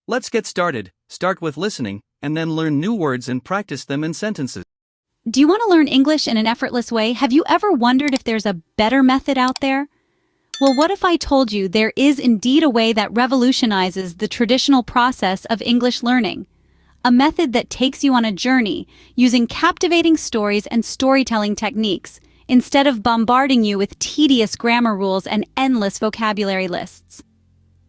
Let's get started. Start with listening, and then learn new words and practice them in sentences. Do you want to learn English in an effortless way? Have you ever wondered if there's a better method out there? Well, what if I told you there is indeed a way that revolutionizes the traditional process of English learning? A method that takes you on a journey using captivating stories and storytelling techniques instead of bombarding you with tedious grammar rules and endless vocabulary lists.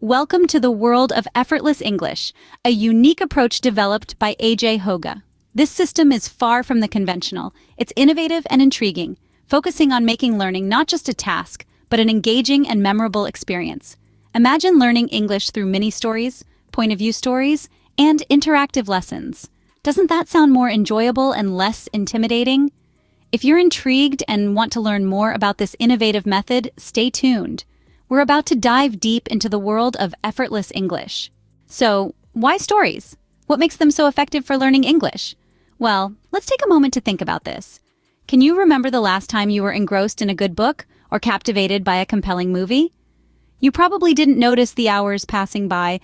Welcome to the world of effortless English, a unique approach developed by A.J. Hoge. This system is far from the conventional. It's innovative and intriguing, focusing on making learning not just a task, but an engaging and memorable experience. Imagine learning English through mini-stories, point-of-view stories, and interactive lessons. Doesn't that sound more enjoyable and less intimidating? If you're intrigued and want to learn more about this innovative method, stay tuned. We're about to dive deep into the world of effortless English. So, why stories? What makes them so effective for learning English? Well, let's take a moment to think about this. Can you remember the last time you were engrossed in a good book or captivated by a compelling movie? You probably didn't notice the hours passing by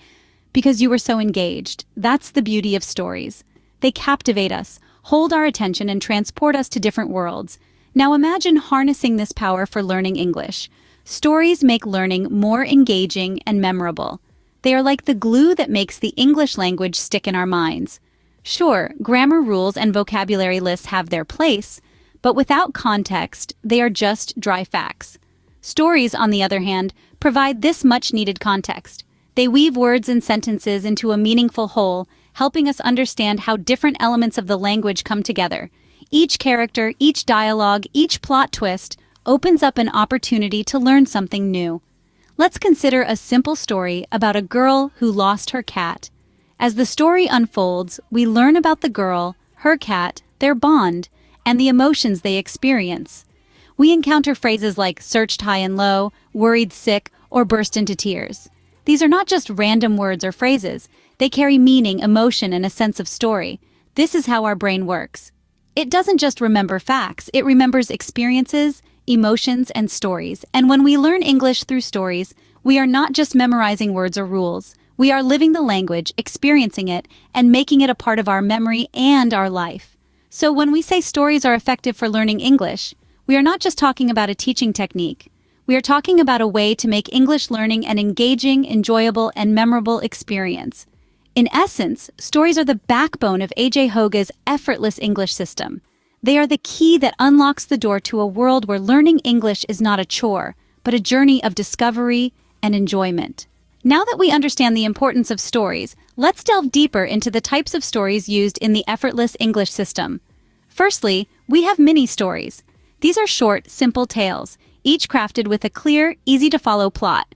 because you were so engaged. That's the beauty of stories. They captivate us, hold our attention, and transport us to different worlds. Now imagine harnessing this power for learning English. Stories make learning more engaging and memorable. They are like the glue that makes the English language stick in our minds. Sure, grammar rules and vocabulary lists have their place, but without context, they are just dry facts. Stories, on the other hand, provide this much-needed context. They weave words and sentences into a meaningful whole, helping us understand how different elements of the language come together. Each character, each dialogue, each plot twist opens up an opportunity to learn something new. Let's consider a simple story about a girl who lost her cat. As the story unfolds, we learn about the girl, her cat, their bond, and the emotions they experience. We encounter phrases like searched high and low, worried sick, or burst into tears. These are not just random words or phrases. They carry meaning, emotion, and a sense of story. This is how our brain works. It doesn't just remember facts, it remembers experiences, emotions, and stories. And when we learn English through stories, we are not just memorizing words or rules. We are living the language, experiencing it, and making it a part of our memory and our life. So when we say stories are effective for learning English, we are not just talking about a teaching technique. We are talking about a way to make English learning an engaging, enjoyable, and memorable experience. In essence, stories are the backbone of A.J. Hoge's effortless English system. They are the key that unlocks the door to a world where learning English is not a chore, but a journey of discovery and enjoyment. Now that we understand the importance of stories, let's delve deeper into the types of stories used in the effortless English system. Firstly, we have mini-stories. These are short, simple tales, each crafted with a clear, easy-to-follow plot.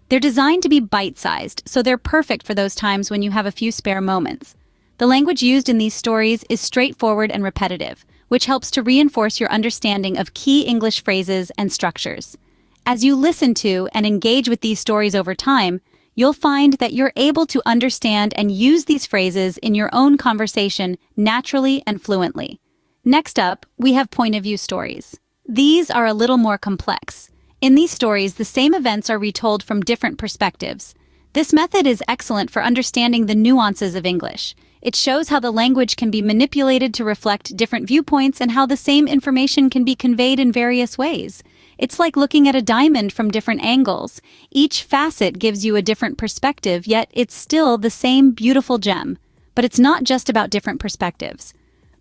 They're designed to be bite-sized, so they're perfect for those times when you have a few spare moments. The language used in these stories is straightforward and repetitive, which helps to reinforce your understanding of key English phrases and structures. As you listen to and engage with these stories over time, you'll find that you're able to understand and use these phrases in your own conversation naturally and fluently. Next up, we have point-of-view stories. These are a little more complex. In these stories, the same events are retold from different perspectives. This method is excellent for understanding the nuances of English. It shows how the language can be manipulated to reflect different viewpoints and how the same information can be conveyed in various ways. It's like looking at a diamond from different angles. Each facet gives you a different perspective, yet it's still the same beautiful gem. But it's not just about different perspectives.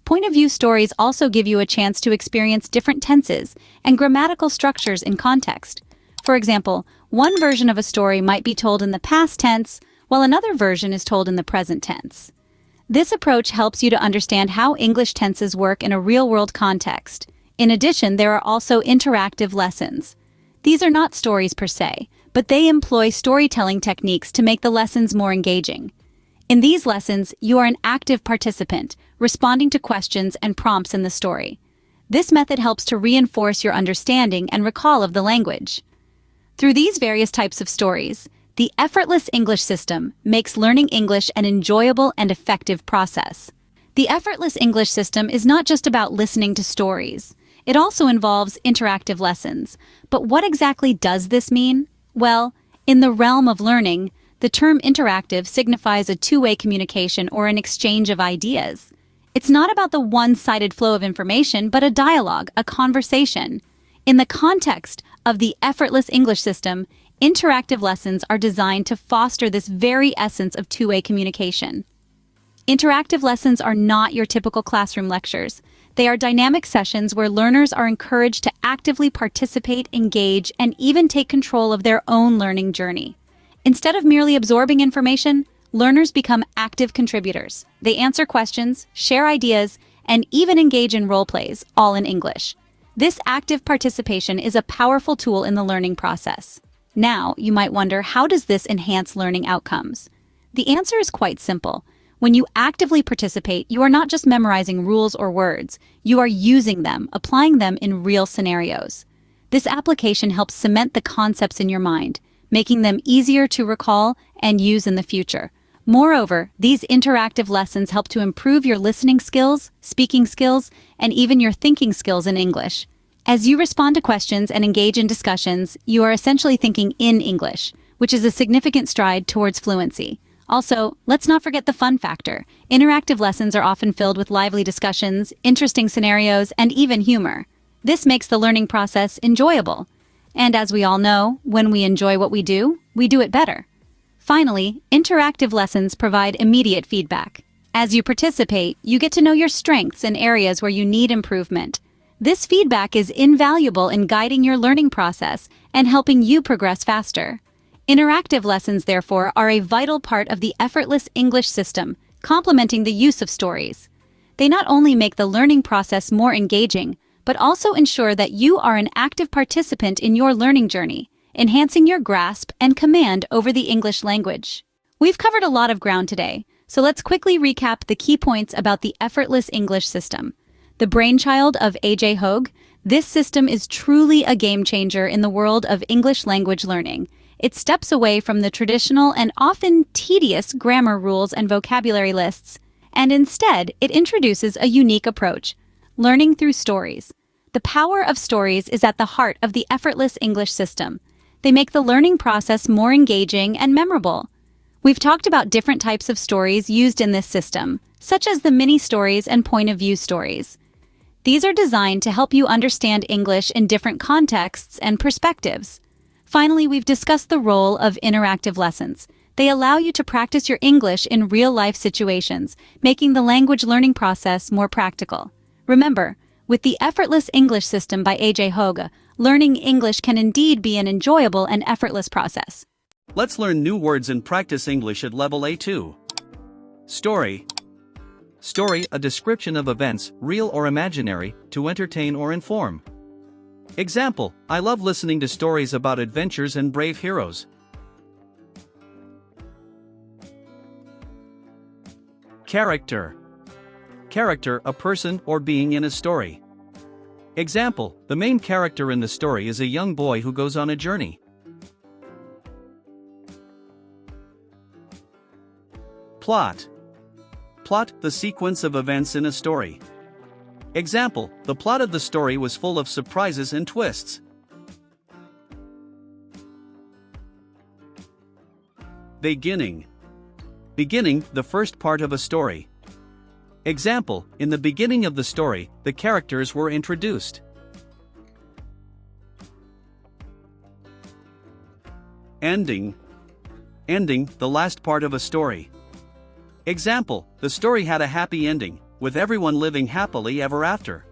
Point-of-view stories also give you a chance to experience different tenses and grammatical structures in context. For example, one version of a story might be told in the past tense, while another version is told in the present tense. This approach helps you to understand how English tenses work in a real-world context. In addition, there are also interactive lessons. These are not stories per se, but they employ storytelling techniques to make the lessons more engaging. In these lessons, you are an active participant, responding to questions and prompts in the story. This method helps to reinforce your understanding and recall of the language. Through these various types of stories, the effortless English system makes learning English an enjoyable and effective process. The effortless English system is not just about listening to stories. It also involves interactive lessons. But what exactly does this mean? Well, in the realm of learning, The term interactive signifies a two-way communication or an exchange of ideas. It's not about the one-sided flow of information, but a dialogue, a conversation. In the context of the effortless English system, interactive lessons are designed to foster this very essence of two-way communication. Interactive lessons are not your typical classroom lectures. They are dynamic sessions where learners are encouraged to actively participate, engage, and even take control of their own learning journey. Instead of merely absorbing information, learners become active contributors. They answer questions, share ideas, and even engage in role plays, all in English. This active participation is a powerful tool in the learning process. Now, you might wonder, how does this enhance learning outcomes? The answer is quite simple. When you actively participate, you are not just memorizing rules or words, you are using them, applying them in real scenarios. This application helps cement the concepts in your mind, making them easier to recall and use in the future. Moreover, these interactive lessons help to improve your listening skills, speaking skills, and even your thinking skills in English. As you respond to questions and engage in discussions, you are essentially thinking in English, which is a significant stride towards fluency. Also, let's not forget the fun factor. Interactive lessons are often filled with lively discussions, interesting scenarios, and even humor. This makes the learning process enjoyable. And as we all know, when we enjoy what we do it better. Finally, interactive lessons provide immediate feedback. As you participate, you get to know your strengths and areas where you need improvement. This feedback is invaluable in guiding your learning process and helping you progress faster. Interactive lessons, therefore, are a vital part of the effortless English system, complementing the use of stories. They not only make the learning process more engaging, but also ensure that you are an active participant in your learning journey, enhancing your grasp and command over the English language. We've covered a lot of ground today, so let's quickly recap the key points about the effortless English system. The brainchild of A.J. Hogue, this system is truly a game changer in the world of English language learning. It steps away from the traditional and often tedious grammar rules and vocabulary lists, and instead it introduces a unique approach, learning through stories. The power of stories is at the heart of the effortless English system. They make the learning process more engaging and memorable. We've talked about different types of stories used in this system, such as the mini stories and point of view stories. These are designed to help you understand English in different contexts and perspectives. Finally, we've discussed the role of interactive lessons. They allow you to practice your English in real-life situations, making the language learning process more practical. Remember, with the effortless English system by A.J. Hogue, learning English can indeed be an enjoyable and effortless process. Let's learn new words and practice English at level A2. Story. Story, a description of events, real or imaginary, to entertain or inform. Example, I love listening to stories about adventures and brave heroes. Character. Character, a person or being in a story. Example, the main character in the story is a young boy who goes on a journey. Plot. Plot, the sequence of events in a story. Example, the plot of the story was full of surprises and twists. Beginning. Beginning, the first part of a story. Example, in the beginning of the story, the characters were introduced. Ending. Ending, the last part of a story. Example, the story had a happy ending, with everyone living happily ever after.